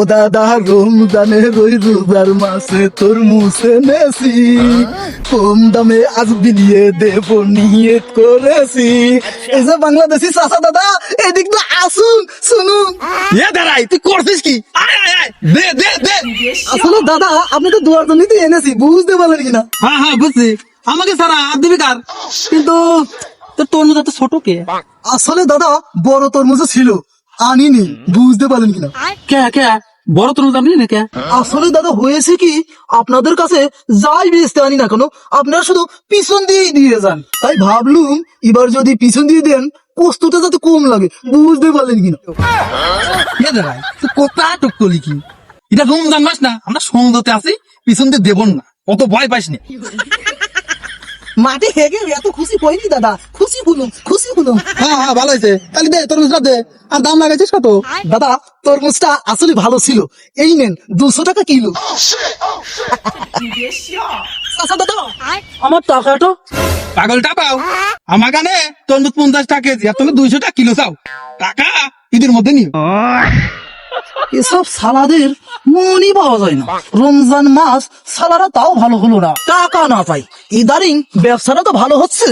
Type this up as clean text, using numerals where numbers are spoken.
ও দাদা রমজানের ওই রোজার মাসে তোর মুছে নেছি, কম দামে আজ বিলিয়ে দেব নিয়ত করেছি। এই যে বাংলাদেশি চাচা দাদা, এদিক তো আসুন শুনুন। এ দাঁড়াই, তুই করছিস কি? আয় আয় আয়, দে দে দে। আসলে দাদা আপনি তো দুয়ার জন্যই তো এনেছি, বুঝতে পারলেন কিনা? হ্যাঁ হ্যাঁ বুঝছি, আমাকে সারা আর দিবি কার? কিন্তু তোর তরমুজ এত ছোট কে? আসলে দাদা বড় তরমুজ ছিল, আনিনি, বুঝতে পারলেন কিনা? কে কে বড় তরমুজ আমি না কে? আসলে দাদা হয়েছে কি, আপনাদের কাছে যাই বেচতে আনি না কেন আপনারা শুধু পিছন দিয়েই দিয়ে যান, তাই ভাবলুম এবার যদি পিছন দিয়ে দেন কষ্টটা যাতে কম লাগে, বুঝতে পারলেন কিনা? এ দাঁড়াই, তুই কোথা টুক করলি কি? এটা রমজান মাস না, আমরা সন্ধ্যতে আছি, পিছন দিয়ে দেবন না, অত ভয় পাইস না। মাঠে হেগে এত খুশি হয়নি দাদা, খুশি হলুম খুশি হলুম। হ্যাঁ হ্যাঁ ভালো হয়েছে, তাহলে দে তরমুজটা দে। আর দাম লাগাইছিস কত? দাদা তরমুজটা আসলে ভালো ছিল, এই নেন 200 টাকা কিলো। আচ্ছা দাদা আমার টাকাটা। পাগলটা পাও, আমার কানে তরমুজ 50 টাকা কেজি, আর তুমি 200 টাকা কিলো চাও। টাকা ঈদের মধ্যে নিও। এসব সালাদের মনই পাওয়া যায় না, রমজান মাস সালারা তাও ভালো হলো না, টাকা না পাই, ইদারিং ব্যবসাটা তো ভালো হচ্ছে।